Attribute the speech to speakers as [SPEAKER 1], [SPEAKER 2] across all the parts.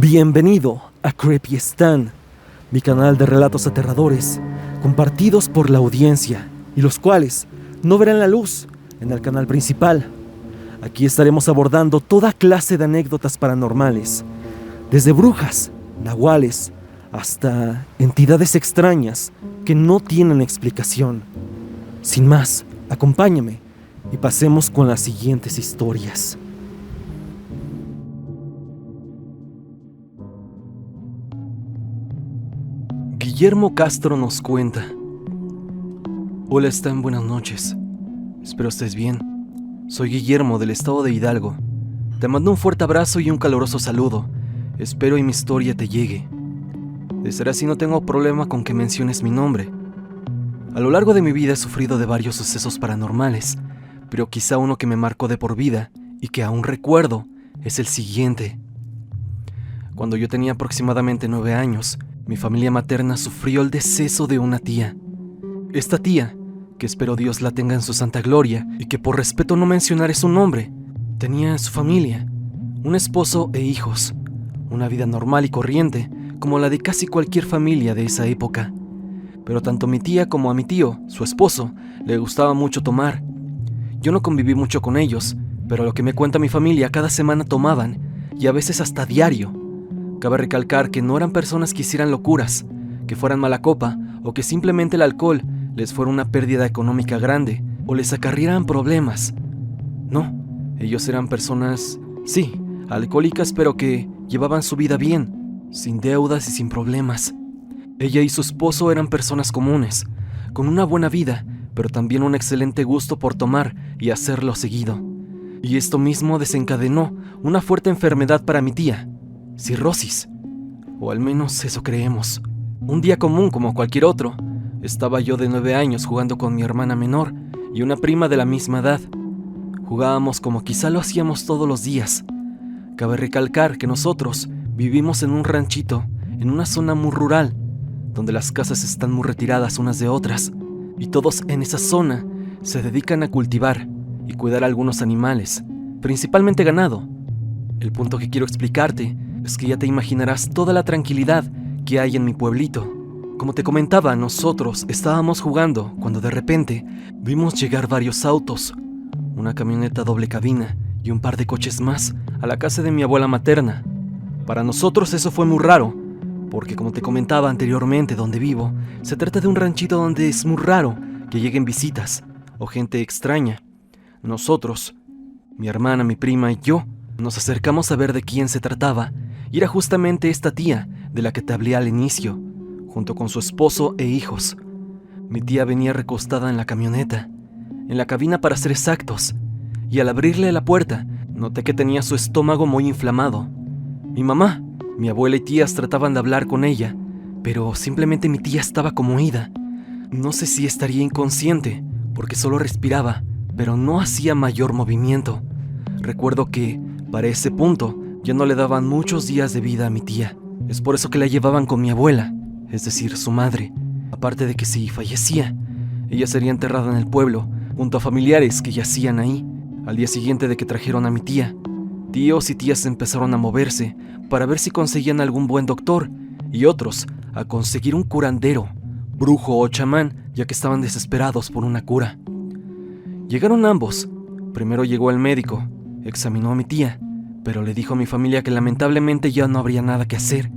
[SPEAKER 1] Bienvenido a Creepy Stan, mi canal de relatos aterradores, compartidos por la audiencia y los cuales no verán la luz en el canal principal. Aquí estaremos abordando toda clase de anécdotas paranormales, desde brujas, nahuales, hasta entidades extrañas que no tienen explicación. Sin más, acompáñame y pasemos con las siguientes historias. Guillermo Castro nos cuenta: Hola Stan, buenas noches. Espero estés bien. Soy Guillermo del estado de Hidalgo. Te mando un fuerte abrazo y un caluroso saludo. Espero y mi historia te llegue. De ser así, no tengo problema con que menciones mi nombre. A lo largo de mi vida he sufrido de varios sucesos paranormales, pero quizá uno que me marcó de por vida y que aún recuerdo es el siguiente. Cuando yo tenía aproximadamente 9 años, mi familia materna sufrió el deceso de una tía. Esta tía, que espero Dios la tenga en su santa gloria y que por respeto no mencionaré su nombre, tenía en su familia un esposo e hijos, una vida normal y corriente como la de casi cualquier familia de esa época. Pero tanto a mi tía como a mi tío, su esposo, le gustaba mucho tomar. Yo no conviví mucho con ellos, pero lo que me cuenta mi familia, cada semana tomaban, y a veces hasta diario. Cabe recalcar que no eran personas que hicieran locuras, que fueran mala copa o que simplemente el alcohol les fuera una pérdida económica grande o les acarrearan problemas. No, ellos eran personas, sí, alcohólicas, pero que llevaban su vida bien, sin deudas y sin problemas. Ella y su esposo eran personas comunes, con una buena vida, pero también un excelente gusto por tomar y hacerlo seguido. Y esto mismo desencadenó una fuerte enfermedad para mi tía: cirrosis, o al menos eso creemos. Un día común como cualquier otro, estaba yo de 9 años jugando con mi hermana menor y una prima de la misma edad. Jugábamos como quizá lo hacíamos todos los días. Cabe recalcar que nosotros vivimos en un ranchito, en una zona muy rural, donde las casas están muy retiradas unas de otras, y todos en esa zona se dedican a cultivar y cuidar a algunos animales, principalmente ganado. El punto que quiero explicarte es que ya te imaginarás toda la tranquilidad que hay en mi pueblito. Como te comentaba, nosotros estábamos jugando cuando de repente vimos llegar varios autos, una camioneta doble cabina y un par de coches más a la casa de mi abuela materna. Para nosotros eso fue muy raro, porque como te comentaba anteriormente, donde vivo, se trata de un ranchito donde es muy raro que lleguen visitas o gente extraña. Nosotros, mi hermana, mi prima y yo, nos acercamos a ver de quién se trataba, y era justamente esta tía de la que te hablé al inicio, junto con su esposo e hijos. Mi tía venía recostada en la camioneta, en la cabina para ser exactos, y al abrirle la puerta, noté que tenía su estómago muy inflamado. Mi mamá, mi abuela y tías trataban de hablar con ella, pero simplemente mi tía estaba como ida. No sé si estaría inconsciente, porque solo respiraba, pero no hacía mayor movimiento. Recuerdo que, para ese punto, ya no le daban muchos días de vida a mi tía. Es por eso que la llevaban con mi abuela, es decir, su madre. Aparte de que si fallecía, ella sería enterrada en el pueblo, junto a familiares que yacían ahí. Al día siguiente de que trajeron a mi tía, tíos y tías empezaron a moverse para ver si conseguían algún buen doctor, y otros a conseguir un curandero, brujo o chamán, ya que estaban desesperados por una cura. Llegaron ambos. Primero llegó el médico, examinó a mi tía, pero le dijo a mi familia que lamentablemente ya no habría nada que hacer,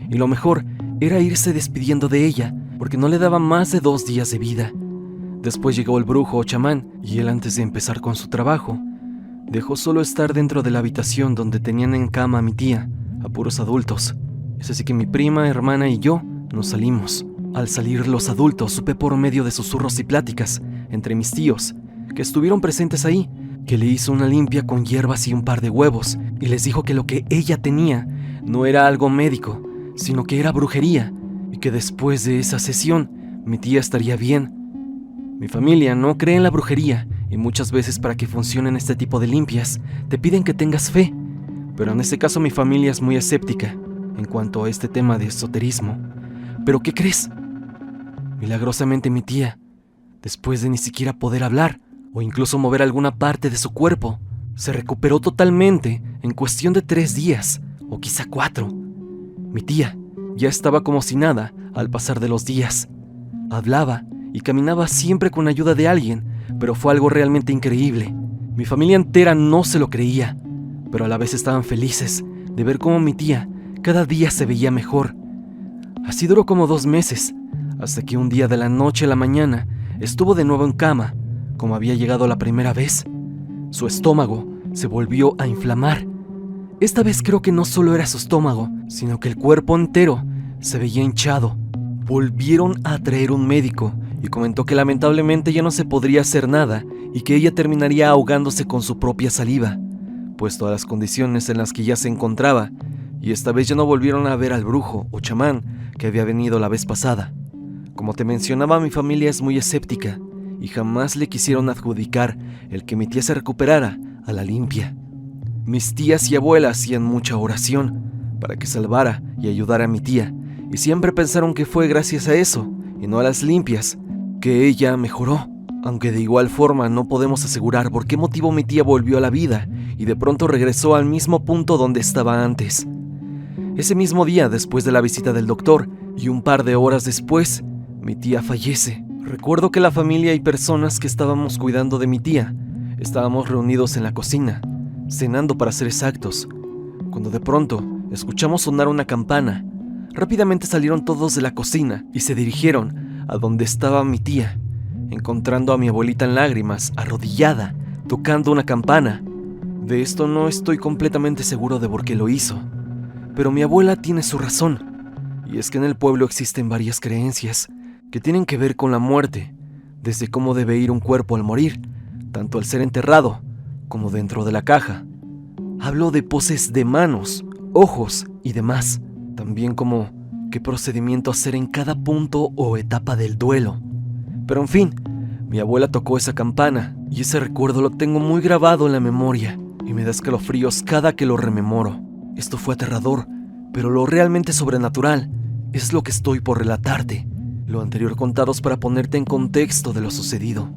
[SPEAKER 1] y lo mejor era irse despidiendo de ella, porque no le daban más de 2 días de vida. Después llegó el brujo o chamán, y él, antes de empezar con su trabajo, dejó solo estar dentro de la habitación donde tenían en cama a mi tía, a puros adultos. Es así que mi prima, hermana y yo nos salimos. Al salir los adultos, supe por medio de susurros y pláticas entre mis tíos, que estuvieron presentes ahí, que le hizo una limpia con hierbas y un par de huevos, y les dijo que lo que ella tenía no era algo médico, sino que era brujería, y que después de esa sesión mi tía estaría bien. Mi familia no cree en la brujería, y muchas veces para que funcionen este tipo de limpias te piden que tengas fe, pero en este caso mi familia es muy escéptica en cuanto a este tema de esoterismo. ¿Pero qué crees? Milagrosamente mi tía, después de ni siquiera poder hablar o incluso mover alguna parte de su cuerpo, se recuperó totalmente en cuestión de 3 días, o quizá 4. Mi tía ya estaba como si nada al pasar de los días. Hablaba y caminaba siempre con ayuda de alguien, pero fue algo realmente increíble. Mi familia entera no se lo creía, pero a la vez estaban felices de ver cómo mi tía cada día se veía mejor. Así duró como 2 meses, hasta que un día de la noche a la mañana estuvo de nuevo en cama, como había llegado la primera vez. Su estómago se volvió a inflamar. Esta vez creo que no solo era su estómago, sino que el cuerpo entero se veía hinchado. Volvieron a traer un médico y comentó que lamentablemente ya no se podría hacer nada y que ella terminaría ahogándose con su propia saliva, puesto a las condiciones en las que ya se encontraba, y esta vez ya no volvieron a ver al brujo o chamán que había venido la vez pasada. Como te mencionaba, mi familia es muy escéptica y jamás le quisieron adjudicar el que mi tía se recuperara a la limpia. Mis tías y abuelas hacían mucha oración para que salvara y ayudara a mi tía, y siempre pensaron que fue gracias a eso, y no a las limpias, que ella mejoró. Aunque de igual forma no podemos asegurar por qué motivo mi tía volvió a la vida y de pronto regresó al mismo punto donde estaba antes. Ese mismo día, después de la visita del doctor, y un par de horas después, mi tía fallece. Recuerdo que la familia y personas que estábamos cuidando de mi tía estábamos reunidos en la cocina, cenando para ser exactos, cuando de pronto escuchamos sonar una campana. Rápidamente salieron todos de la cocina y se dirigieron a donde estaba mi tía, encontrando a mi abuelita en lágrimas, arrodillada, tocando una campana. De esto no estoy completamente seguro de por qué lo hizo, pero mi abuela tiene su razón, y es que en el pueblo existen varias creencias que tienen que ver con la muerte, desde cómo debe ir un cuerpo al morir, tanto al ser enterrado como dentro de la caja. Hablo de poses de manos, ojos y demás, también como qué procedimiento hacer en cada punto o etapa del duelo. Pero en fin, mi abuela tocó esa campana y ese recuerdo lo tengo muy grabado en la memoria y me da escalofríos cada que lo rememoro. Esto fue aterrador, pero lo realmente sobrenatural es lo que estoy por relatarte. Lo anterior contado es para ponerte en contexto de lo sucedido.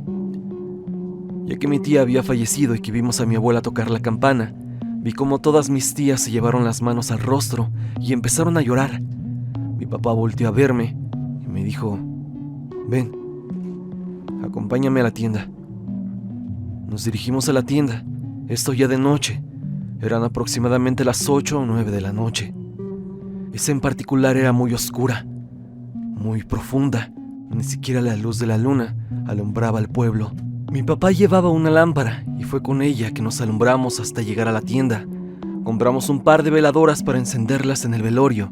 [SPEAKER 1] Ya que mi tía había fallecido y que vimos a mi abuela tocar la campana, vi cómo todas mis tías se llevaron las manos al rostro y empezaron a llorar. Mi papá volteó a verme y me dijo: «Ven, acompáñame a la tienda». Nos dirigimos a la tienda, esto ya de noche. Eran aproximadamente las 8 o 9 de la noche. Esa en particular era muy oscura, muy profunda. Ni siquiera la luz de la luna alumbraba el pueblo. Mi papá llevaba una lámpara y fue con ella que nos alumbramos hasta llegar a la tienda. Compramos un par de veladoras para encenderlas en el velorio.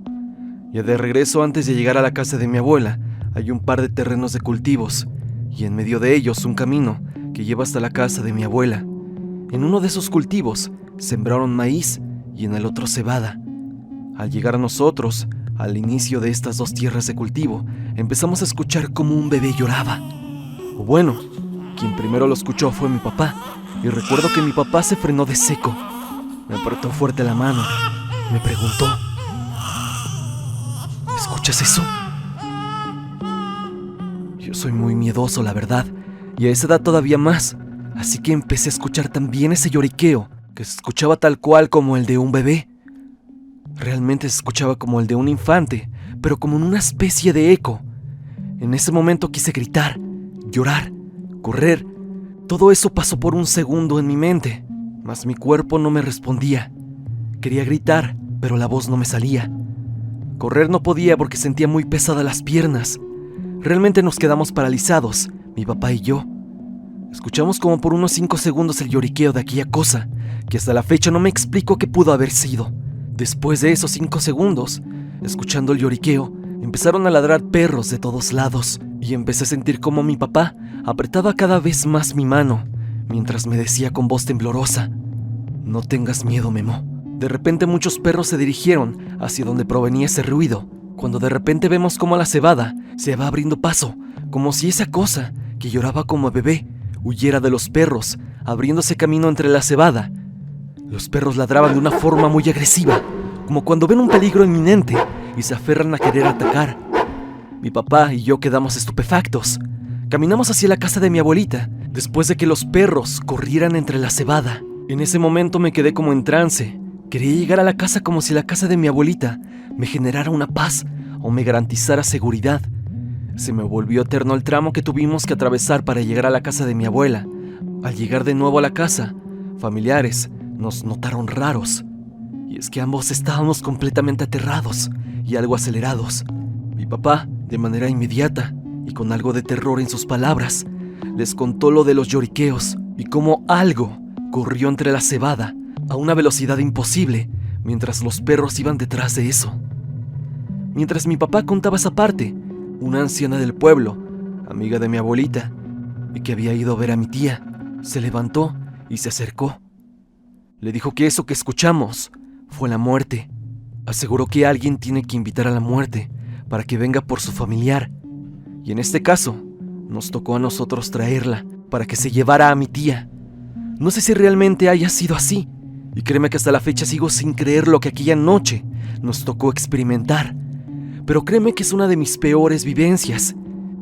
[SPEAKER 1] Ya de regreso, antes de llegar a la casa de mi abuela, hay un par de terrenos de cultivos y en medio de ellos un camino que lleva hasta la casa de mi abuela. En uno de esos cultivos sembraron maíz y en el otro cebada. Al llegar a nosotros, al inicio de estas dos tierras de cultivo, empezamos a escuchar cómo un bebé lloraba. O bueno, quien primero lo escuchó fue mi papá, y recuerdo que mi papá se frenó de seco. Me apretó fuerte la mano. Me preguntó: ¿escuchas eso? Yo soy muy miedoso, la verdad, y a esa edad todavía más, así que empecé a escuchar también ese lloriqueo, que se escuchaba tal cual como el de un bebé. Realmente se escuchaba como el de un infante, pero como en una especie de eco. En ese momento quise gritar, llorar, correr. Todo eso pasó por un segundo en mi mente, mas mi cuerpo no me respondía. Quería gritar, pero la voz no me salía. Correr no podía porque sentía muy pesadas las piernas. Realmente nos quedamos paralizados, mi papá y yo. Escuchamos como por unos 5 segundos el lloriqueo de aquella cosa, que hasta la fecha no me explico qué pudo haber sido. Después de esos 5 segundos, escuchando el lloriqueo, empezaron a ladrar perros de todos lados y empecé a sentir como mi papá apretaba cada vez más mi mano, mientras me decía con voz temblorosa: «No tengas miedo, Memo». De repente muchos perros se dirigieron hacia donde provenía ese ruido, cuando de repente vemos como la cebada se va abriendo paso, como si esa cosa que lloraba como bebé huyera de los perros, abriéndose camino entre la cebada. Los perros ladraban de una forma muy agresiva, como cuando ven un peligro inminente y se aferran a querer atacar. Mi papá y yo quedamos estupefactos. Caminamos hacia la casa de mi abuelita, después de que los perros corrieran entre la cebada. En ese momento me quedé como en trance, Quería llegar a la casa como si la casa de mi abuelita me generara una paz o me garantizara seguridad. Se me volvió eterno el tramo que tuvimos que atravesar para llegar a la casa de mi abuela. Al llegar de nuevo a la casa, familiares nos notaron raros. Y es que ambos estábamos completamente aterrados y algo acelerados. Mi papá, de manera inmediata y con algo de terror en sus palabras, les contó lo de los lloriqueos y cómo algo corrió entre la cebada a una velocidad imposible mientras los perros iban detrás de eso. Mientras mi papá contaba esa parte, una anciana del pueblo, amiga de mi abuelita, y que había ido a ver a mi tía, se levantó y se acercó. Le dijo que eso que escuchamos fue la muerte. Aseguró que alguien tiene que invitar a la muerte para que venga por su familiar. Y en este caso, nos tocó a nosotros traerla para que se llevara a mi tía. No sé si realmente haya sido así, y créeme que hasta la fecha sigo sin creer lo que aquella noche nos tocó experimentar. Pero créeme que es una de mis peores vivencias,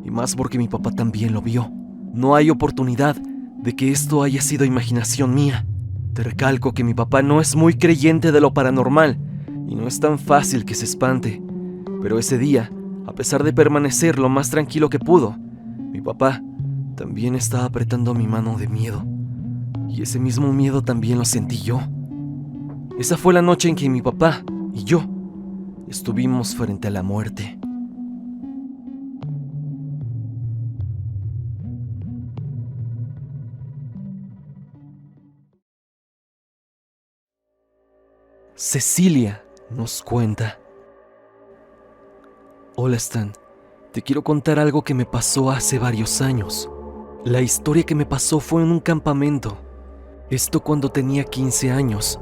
[SPEAKER 1] y más porque mi papá también lo vio. No hay oportunidad de que esto haya sido imaginación mía. Te recalco que mi papá no es muy creyente de lo paranormal, y no es tan fácil que se espante. Pero ese día, a pesar de permanecer lo más tranquilo que pudo, mi papá también estaba apretando mi mano de miedo. Y ese mismo miedo también lo sentí yo. Esa fue la noche en que mi papá y yo estuvimos frente a la muerte. Cecilia nos cuenta: Hola Stan, te quiero contar algo que me pasó hace varios años. La historia que me pasó fue en un campamento. Esto cuando tenía 15 años.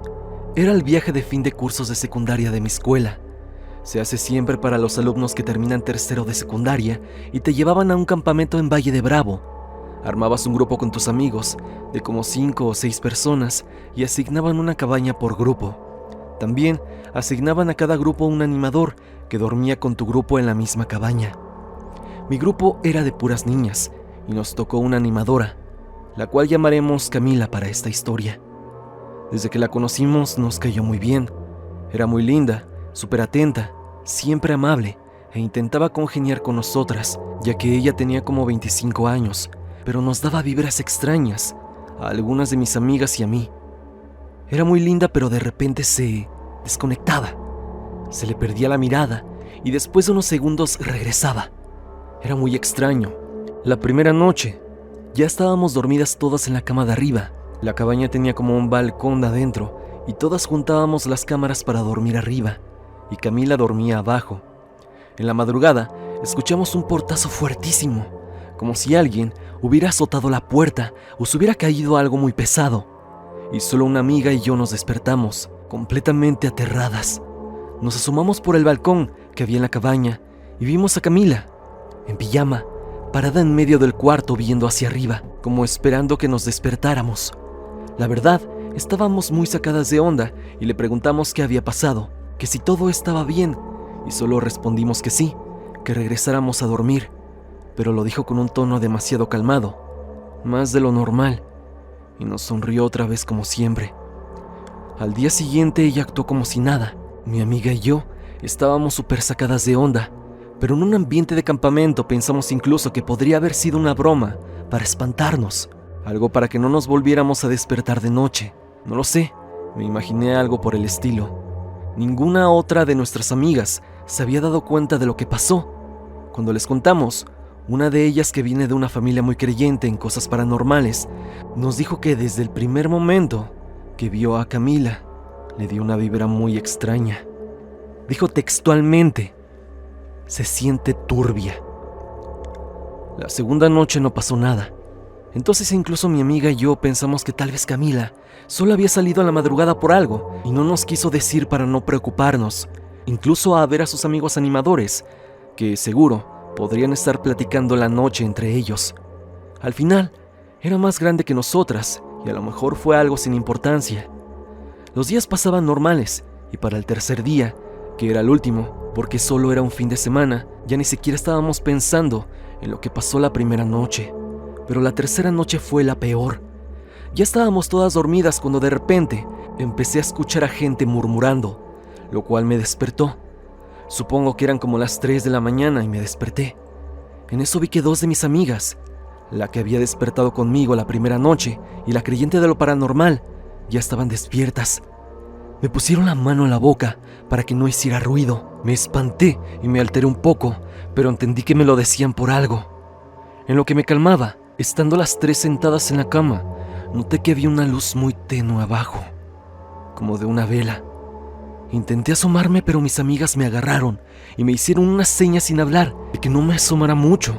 [SPEAKER 1] Era el viaje de fin de cursos de secundaria de mi escuela. Se hace siempre para los alumnos que terminan tercero de secundaria y te llevaban a un campamento en Valle de Bravo. Armabas un grupo con tus amigos, de como 5 o 6 personas, y asignaban una cabaña por grupo. También asignaban a cada grupo un animador que dormía con tu grupo en la misma cabaña. Mi grupo era de puras niñas y nos tocó una animadora, la cual llamaremos Camila para esta historia. Desde que la conocimos nos cayó muy bien. Era muy linda, súper atenta, siempre amable e intentaba congeniar con nosotras, ya que ella tenía como 25 años, pero nos daba vibras extrañas a algunas de mis amigas y a mí. Era muy linda, pero de repente se desconectaba. Se le perdía la mirada y después de unos segundos regresaba. Era muy extraño. La primera noche, ya estábamos dormidas todas en la cama de arriba. La cabaña tenía como un balcón de adentro y todas juntábamos las cámaras para dormir arriba, y Camila dormía abajo. En la madrugada, escuchamos un portazo fuertísimo, como si alguien hubiera azotado la puerta o se hubiera caído algo muy pesado. Y solo una amiga y yo nos despertamos, completamente aterradas. Nos asomamos por el balcón que había en la cabaña y vimos a Camila, en pijama, parada en medio del cuarto viendo hacia arriba, como esperando que nos despertáramos. La verdad, estábamos muy sacadas de onda y le preguntamos qué había pasado, que si todo estaba bien, y solo respondimos que sí, que regresáramos a dormir, pero lo dijo con un tono demasiado calmado, más de lo normal, y nos sonrió otra vez como siempre. Al día siguiente ella actuó como si nada. Mi amiga y yo estábamos súper sacadas de onda, pero en un ambiente de campamento pensamos incluso que podría haber sido una broma para espantarnos, algo para que no nos volviéramos a despertar de noche. No lo sé, me imaginé algo por el estilo. Ninguna otra de nuestras amigas se había dado cuenta de lo que pasó. Cuando les contamos, una de ellas, que viene de una familia muy creyente en cosas paranormales, nos dijo que desde el primer momento que vio a Camila, le dio una vibra muy extraña. Dijo textualmente: se siente turbia. La segunda noche no pasó nada. Entonces incluso mi amiga y yo pensamos que tal vez Camila solo había salido a la madrugada por algo y no nos quiso decir para no preocuparnos, incluso a ver a sus amigos animadores, que seguro podrían estar platicando la noche entre ellos. Al final, era más grande que nosotras y a lo mejor fue algo sin importancia. Los días pasaban normales y para el tercer día, que era el último, porque solo era un fin de semana, ya ni siquiera estábamos pensando en lo que pasó la primera noche. Pero la tercera noche fue la peor. Ya estábamos todas dormidas cuando de repente empecé a escuchar a gente murmurando, lo cual me despertó. Supongo que eran como las 3 de la mañana y me desperté. En eso vi que 2 de mis amigas, la que había despertado conmigo la primera noche y la creyente de lo paranormal, ya estaban despiertas. Me pusieron la mano en la boca para que no hiciera ruido. Me espanté y me alteré un poco, pero entendí que me lo decían por algo. En lo que me calmaba, estando las 3 sentadas en la cama, noté que había una luz muy tenue abajo, como de una vela. Intenté asomarme, pero mis amigas me agarraron y me hicieron una seña sin hablar de que no me asomara mucho,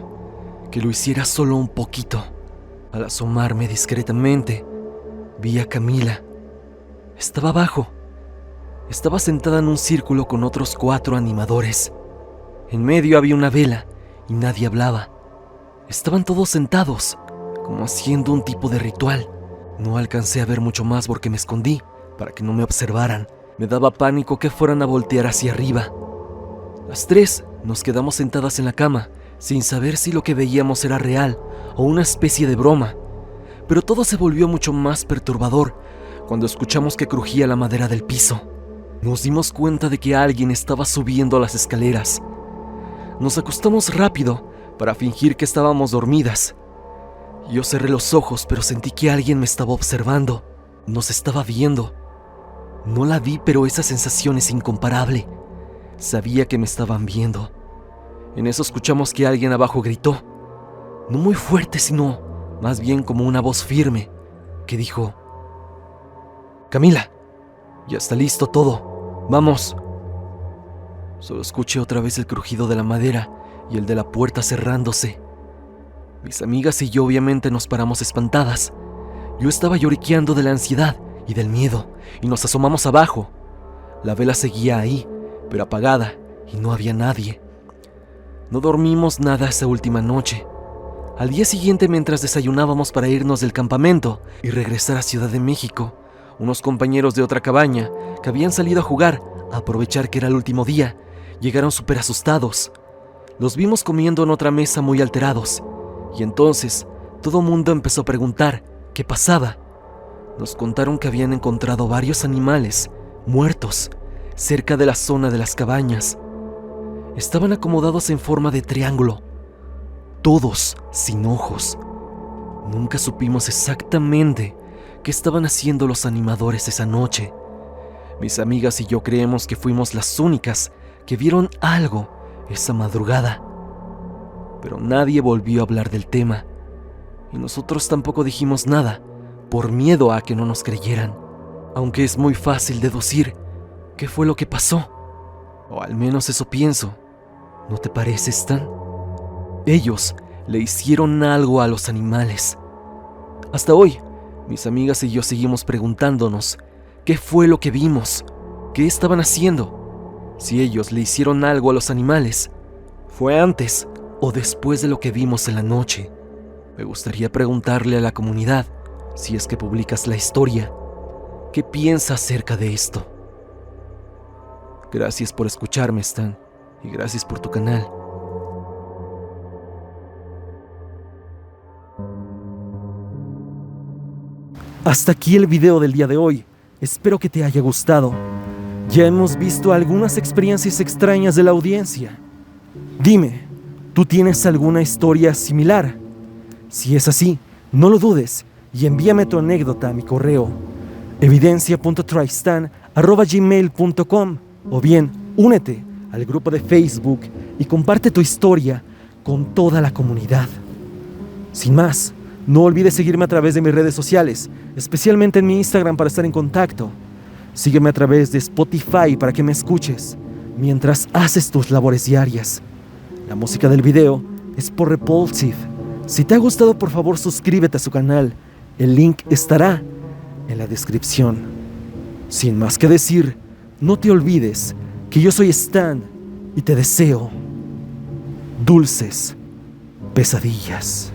[SPEAKER 1] que lo hiciera solo un poquito. Al asomarme discretamente, vi a Camila. Estaba abajo. Estaba sentada en un círculo con otros 4 animadores. En medio había una vela y nadie hablaba. Estaban todos sentados, como haciendo un tipo de ritual. No alcancé a ver mucho más porque me escondí para que no me observaran. Me daba pánico que fueran a voltear hacia arriba. Las 3 nos quedamos sentadas en la cama, sin saber si lo que veíamos era real o una especie de broma. Pero todo se volvió mucho más perturbador cuando escuchamos que crujía la madera del piso. Nos dimos cuenta de que alguien estaba subiendo las escaleras. Nos acostamos rápido para fingir que estábamos dormidas. Yo cerré los ojos, pero sentí que alguien me estaba observando. Nos estaba viendo. No la vi, pero esa sensación es incomparable. Sabía que me estaban viendo. En eso escuchamos que alguien abajo gritó. No muy fuerte, sino más bien como una voz firme, que dijo: «Camila, ya está listo todo. Vamos». Solo escuché otra vez el crujido de la madera y el de la puerta cerrándose. Mis amigas y yo obviamente nos paramos espantadas. Yo estaba lloriqueando de la ansiedad y del miedo, y nos asomamos abajo. La vela seguía ahí, pero apagada, y no había nadie. No dormimos nada esa última noche. Al día siguiente, mientras desayunábamos para irnos del campamento y regresar a Ciudad de México, unos compañeros de otra cabaña que habían salido a jugar, a aprovechar que era el último día, llegaron súper asustados. Los vimos comiendo en otra mesa muy alterados, y entonces todo mundo empezó a preguntar qué pasaba. Nos contaron que habían encontrado varios animales muertos cerca de la zona de las cabañas. Estaban acomodados en forma de triángulo, todos sin ojos. Nunca supimos exactamente qué estaban haciendo los animadores esa noche. Mis amigas y yo creemos que fuimos las únicas que vieron algo esa madrugada. Pero nadie volvió a hablar del tema, y nosotros tampoco dijimos nada, por miedo a que no nos creyeran, aunque es muy fácil deducir qué fue lo que pasó. O al menos eso pienso. ¿No te parece, Stan? Ellos le hicieron algo a los animales. Hasta hoy, mis amigas y yo seguimos preguntándonos qué fue lo que vimos, qué estaban haciendo. Si ellos le hicieron algo a los animales, ¿fue antes o después de lo que vimos en la noche? Me gustaría preguntarle a la comunidad, si es que publicas la historia, ¿qué piensa acerca de esto? Gracias por escucharme, Stan, y gracias por tu canal. Hasta aquí el video del día de hoy. Espero que te haya gustado. Ya hemos visto algunas experiencias extrañas de la audiencia. Dime, ¿tú tienes alguna historia similar? Si es así, no lo dudes y envíame tu anécdota a mi correo evidencia.tristan@gmail.com, o bien únete al grupo de Facebook y comparte tu historia con toda la comunidad. Sin más, no olvides seguirme a través de mis redes sociales, especialmente en mi Instagram para estar en contacto. Sígueme a través de Spotify para que me escuches mientras haces tus labores diarias. La música del video es por Repulsive. Si te ha gustado, por favor suscríbete a su canal. El link estará en la descripción. Sin más que decir, no te olvides que yo soy Stan y te deseo dulces pesadillas.